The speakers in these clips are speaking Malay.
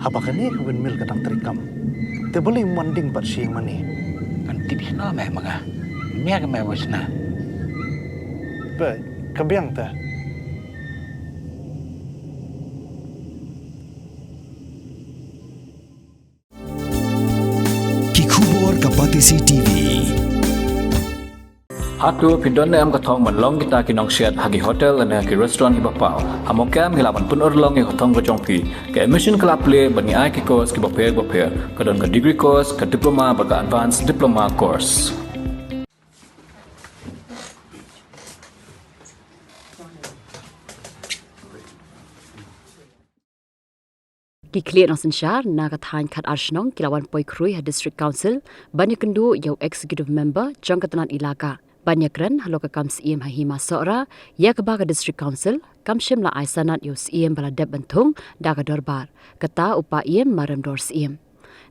Hapakan ni windmill kadang terikam. Te boleh manding pat siang mani. Kan tibih na meh mga. Miya ka meh wis na. Be, kabiang ta. Kikubor Kapatisi TV. Hatu pindon am kathong manlong kita kinong siat hagi hotel dan hagi restoran ibapau. Hamokam hilapan pun orlong yang kathong kejongpi. Ke emission kelap play bani ai ki course ki bapel kadon ke degree course ke diploma baga advanced diploma course. Ki clear nosen shar na kathain khat arshnong kilawan poi krui ha district council banyak kendu yau executive member jangkatanan ilaka banyak ran haloka kam CM ha hima sora ya kebaga district council kam shimla aisanat yo CM bala deb bentung daga dorbar kata upa IM maram dor CM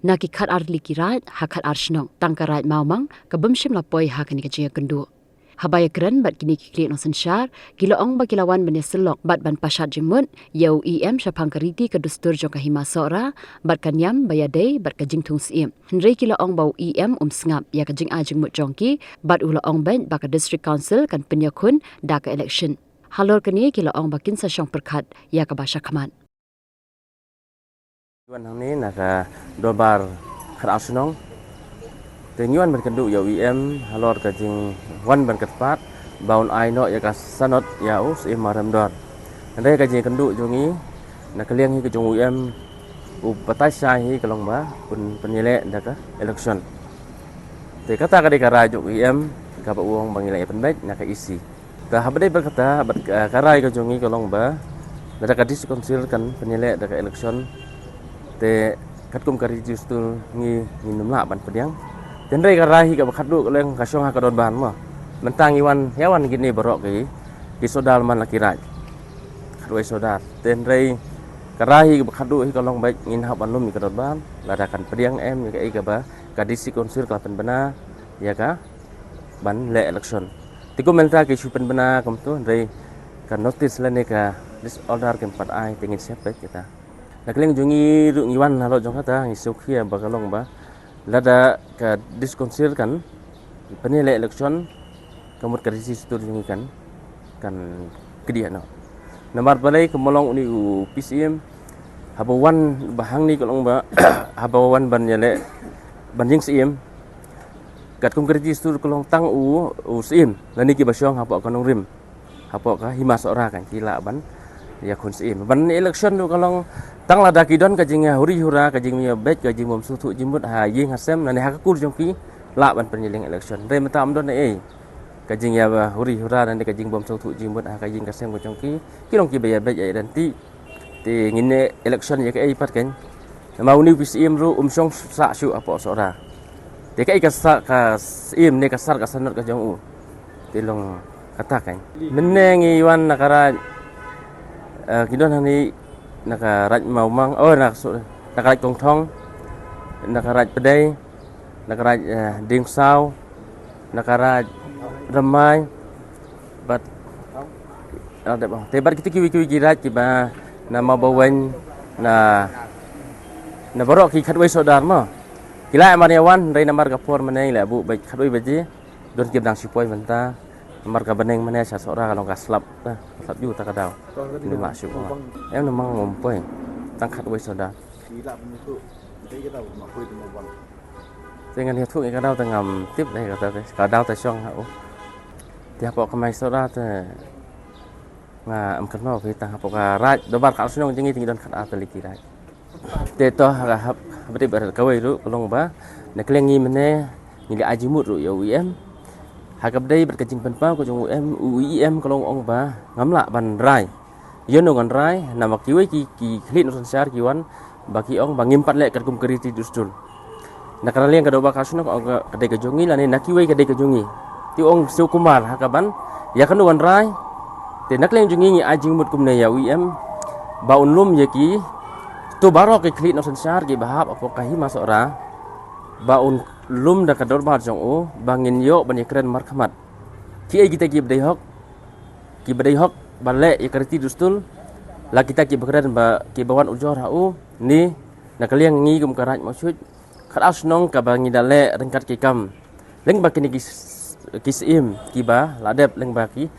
na ki khat arli kirai ha khat arshnong tangkarai maumang kabum shimla poi ha kani kajia kendu Habaya keren bat kini kiklik no sensyar, kilo ong ba kilawan meneselok bat ban pasat jemut, yau EM syapang keriti ke dustur jong kahima sora, bat kanyam bayadei bat kajing tung siem. Henry kilo ong bau EM sengap, ya kajing ajeng mut jongki, bat ula ong ben baka district council kan penyakun da ke election. Halor kini kilo ong bakin sa syong perkat, ya ke basya kaman. Tuan ini nak dobar kerasunong. Tenyuan berkendu ya UIM halor kajing wan ban ketpat baun aino ya kasanot ya us maram dor. Ande kajing kendu jongi nak kaliang hi kajong UIM patai sai hi kalong ba pun penyelek dak election. Te kata ka dikara UIM ka ba uang bangilai penbaik nak isi. Ta habade berkata karai kajongi kalong ba dak kadis konsil kan penyelek dak election. Te katkum kari justul ngi minum la ban pediang. Tenrei karahi ka bakadu leng kasyong ha kadon ban mo. Mentang iwan hewan gini berok ki sodal man lakirai. Kadoi sodar. Tenrei karahi ka bakadu hi kalong baik ngin ha banlum kadon ban ladakan pediang em ka ka ba kadisi konsil kelapen bena ya ka ban le election. Tiku menta ki supen bena kom tu rei ka notice lene ka disorder ke 4 ai tingin siapa kita. Nak leng jungi ru ngiwan halo jong kata ngisukhia bakalong ba lada ke diskonsir kan penilai election kamut kerisi situ kan kedia no nomor balai kemolong ni PCM habawan bahang ni kolong ba habawan ban yale banjing CM kat kum kerisi situ kolong tang CM lani ki basyong hapok kanong rim hapok ka himas ora kan kila ban ya kun CM ban election tu kolong tang lada kidon kajing huri hura kajing mia bet kajing mom sutu jimut ha ying hasem nani hakul jongki la ban penyeling election re mata amdon kajing ya huri hura nani kajing mom sutu jimut ha kajing kasem jongki kilong ki baya bet ya nanti ti ngine election ya ke pat kan mau ni PCM ru song sa syu apa sora te kai ka im ne kasar kasanot ka jong tilong katakan menengi wan nakara kidon hani nakaraj maumang nakaraj kongthong nakaraj pedai nakaraj ding sao nakaraj ramai bat ada bang tebar kita kiwi kiraj kiba nama bawen na barok ki khatwai sodar ma kila amariawan rei namar kapor meneng la bu baik khatwai baji don kibdang sipoi menta namar ka beneng mene sa sora kalong ka slap ju ta kadau ni masuk em memang ngompoy tangkat wis soda dengan itu ka dau tengam tip dai ka dau ta song ha tiap pok kamai soda te nga am kan mau kita pok raj dobar ka sunong jingi tinggi don khat atali kirai te to ha beri ber kawai ru kolong ba nek lengi mene ni ajimut ru ya UIM hakap dai berkecing penpa ko jong UIM kalong ong ba ngamla ban rai yon ngan rai nama kiwe ki khlin son syar kiwan baki ong bangim pat lek kum keriti dustul nakara liang kado ba kasuna ko kade ke jongi lani nakiwe kade ke jongi ti ong su kumar hakaban ya kan ngan rai te nak leng jongi ajing mut kum ne ya UIM baun lum ye ki to barok ke khlin son syar ki bahap apa kahi masuk ra baun lum da kador bar jong bangin yo ban keren markhamat ki kita ki bedai hok bale ya kerti dustul la kita ki bekeren ba ki bawan ujor ni nak kalian ngi kum karat maksud khat asnong ka bangi dale rengkat ki kam leng ba kini kisim kiba ladep leng ba ki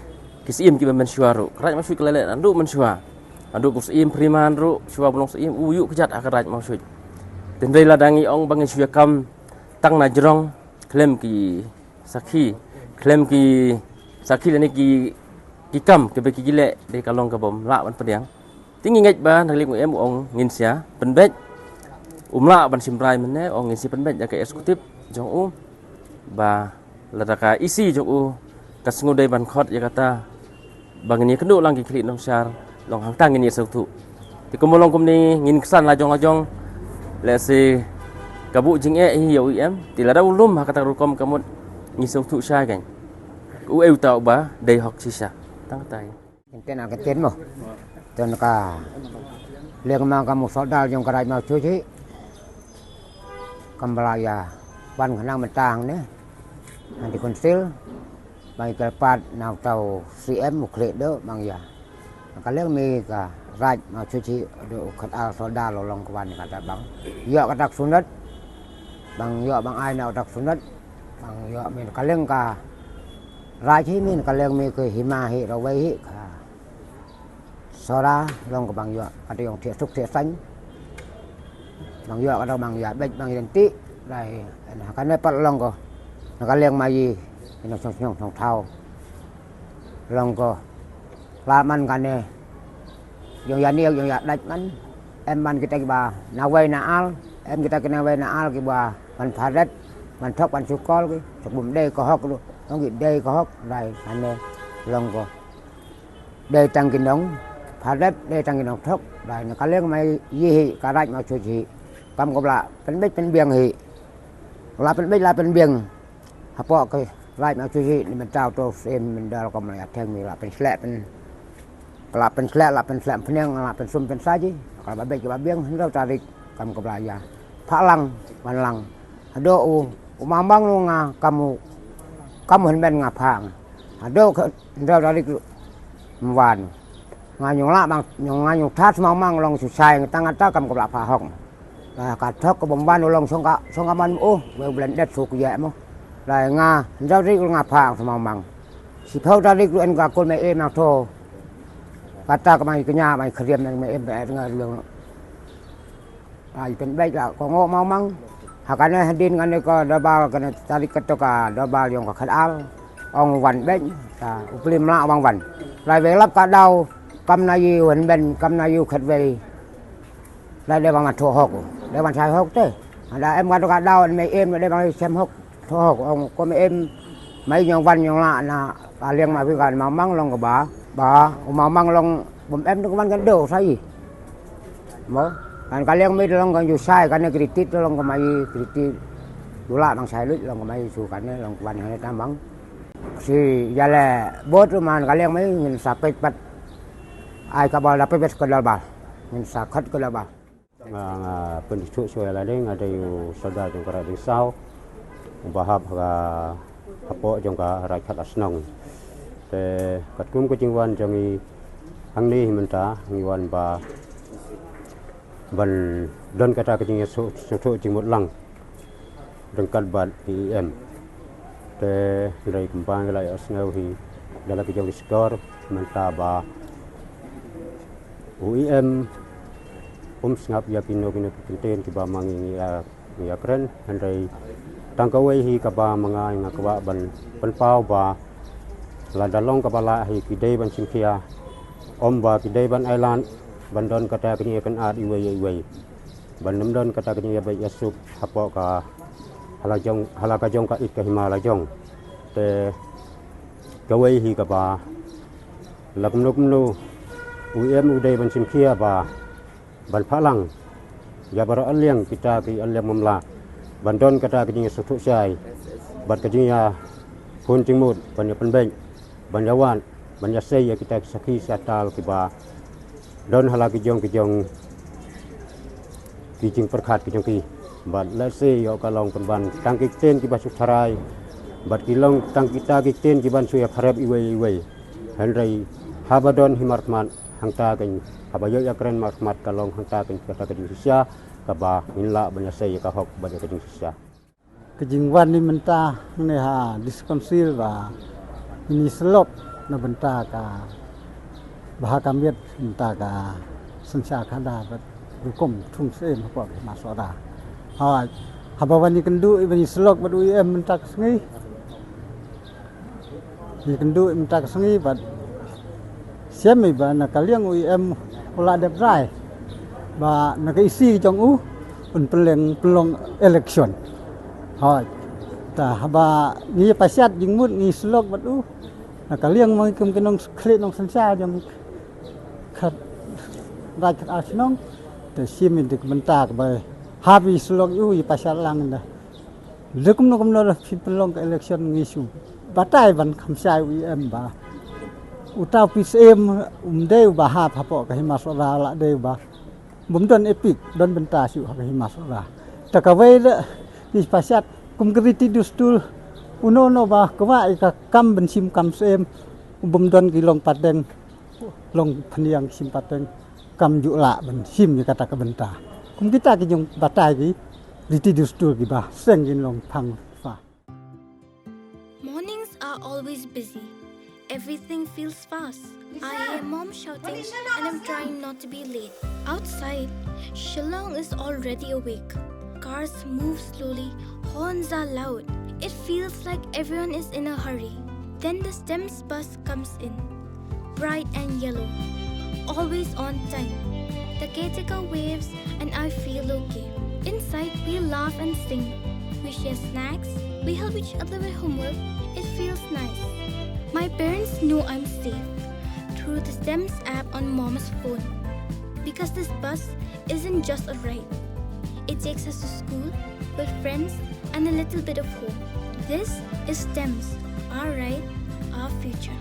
kisim kiba mensuaru karat maksud kelele andu mensua andu kusim priman ru sua belong sim uyu kejat akarat maksud tendai ladangi ong bangi suya kam tang na jrong klem ki sakhi klem ki sakhi leni ki kam ke ki gile de kalong ka bom la ban pediang tinggi ngai ba nalik em ong ngin sia penbet umla ban simprai mene ong ngisi penbet ya ke eksekutif jong ba ladaka isi jong kasngu dai ban khot ya kata bangini kendu lang ki kli nong syar long hang tang ini sautu ti kumolong kum ni ngin kesan lajong le si kabu jing hi yo em ti la dau lum ha kata rukom kamut ngi sautu sai kan eu tau ba dei hok sisa tang tai tên là cái tên mà tên là cả liên mang cả một số đào trong cái này mà chui chứ cầm lại à ban khả năng mình tàng nữa thì còn xíu bằng cái part nào tàu CM một lệ đó bằng giờ cái liên mi cả rải mà chui chứ được khát ao số đào lòng cái ban này cả bằng dọ cái đặc xuống đất bằng dọ bằng ai nào đặc xuống đất bằng dọ mình cái liên cả rải chứ mình cái liên mi cái hima hi rồi vậy hi soda long ke bang yo ada yang tiak suk tiak san bang yo ada bang ya baik bang identik dai nah kan dapat long ko nak liang mai ini song thau long ko laman kan ne yang ya niu yang ya dai man em man kita ba na wei na al em kita kena wei na al ki ba man phadet man thok man sukol ki sebum dei ko hok lu nong ki dei ko hok dai kan ne long ko dei tang ki nong Hadat để tăng cái nọc thốc, đại nó cá liên mai gì hị cá rạch mà chui hị, cầm cọp lạ, bên bích bên biếng hị, là bên bích là bên biếng, hấp bọ cái rạch mà chui hị, mình trao tô xem mình đào cầm lại theo mình là bên slap bên phèn là bên sum bên sai chứ, kalau bên bích cái biếng hắn đâu tarik cầm cọp lạ ya, phá lăng, bàn lăng, do umambang lu nga kamu hen nga phang, do đâu tarik mwan nganyong la bang nganyong thắt mang long susai tang ata kam ko la pha hong la ka thok ko bomban long song ka man we blended su ku ya mo la nga rau ri nga pha mang si phau ta ri en ka kol me em na tho kata ka mai kenya mai khriam mai em be nga long ai pen bai la ko ngo mang ha ka ne hadin nga ne ko dabal ka ne tarik ka to ka dabal yong ka khal ong wan be ta uplim la bang wan la ve lap ka dau cầm na yu hình bên cầm na yu khật về đây bằng thô hộc đây bằng sai hộc thế là em qua đó đau anh mấy em đây bằng xem hộc thô hộc ông có mấy em mấy nhong văn nhong lạ là liên mà với gần mà mang lòng của bà mà mang lòng bấm em nó có văn cái đồ sai gì mà kan kalian mấy lòng còn dù sai cái này kritik lòng của mấy kritik dù lạ bằng sai lứt lòng của mấy dù cái này lòng văn này tam bằng si giờ là bớt mà kalian mấy mình sắp bết ai kabal dapat bes ke dalbal min sakhat ke dalbal penduduk suai lading ada yu saudara jongkara risau bahab ga apo jongka rakyat asnong te katum ko jingwan jongi angni himenta ngiwan ba ban don kata ke jing so jingmut lang dengkat bat IM te dari kembang lai asnau hi dalam jongi skor menta ba UIM sengap ya pino penting kiba mangi ya keren handai tangkawai hi kaba mangai ngakwa ban penpau ba la dalong kabala hi kidai ban simkia ba kidai ban island bandon kata kini kan ad iwei ban namdon kata kini ba yasup hapo ka halaka jong ka ik ka himala jong te kawai hi kaba lakumnu UIM uday ban simkia ba ban phalang ya bara aliang kita ki aliang mamla bandon kata ki sutuk sai bat ki ya pun timut ban penbeng ban yawan ban yasai ya kita saki satal ki ba don halaki jong ki jing perkhat ki jong ki bat lase yo kalong penban tangki ten ki basuk tharai bat kilong tang kita ki ten ki ban suya kharab iwei henrai habadon himartman hangta kan habayo ya keren mat kalong hangta kan kata ke Indonesia kaba minla banyak saya ka hok banyak kejing susah. Kejingwan ni mentah ni diskonsil ba ini selop na benta ka bahakamiat benta ka sensa kada bat hukum tung sem apa masora. Habawan ni kendu ibani selok bat UIM benta sengi. Ni kendu benta sengi bat siam ba na kaliang UIM ula dep rai ba na isi jong un pelong election. Ta haba ni pasiat jingmut ni selok bat na kaliang mang kenong klet nong sensa jong khat raj arsenong te sim dik benta ba habi selok i pasiat lang da lekum no pelong election ngisu batai ban khamsai UIM ba utau PSM deu ba ha phapo ka himasora la deu ba bumdon epic don benta siu ka himasora ta ka wei le ni pasiat kum kriti dustul uno ba kwa ka kam ben sim kam sem bumdon ki long padeng long phniang sim pateng kam ju la ben sim ni kata ka benta kum kita ki jong batai ki kriti dustul ki ba seng kin long phang fa. Mornings are always busy. Everything feels fast. I hear mom shouting and I'm trying not to be late. Outside, Shillong is already awake. Cars move slowly, horns are loud. It feels like everyone is in a hurry. Then the STEMS bus comes in, bright and yellow, always on time. The caretaker waves and I feel okay. Inside, we laugh and sing. We share snacks, we help each other with homework. It feels nice. My parents know I'm safe through the STEMS app on mom's phone. Because this bus isn't just a ride. It takes us to school with friends and a little bit of hope. This is STEMS, our ride, our future.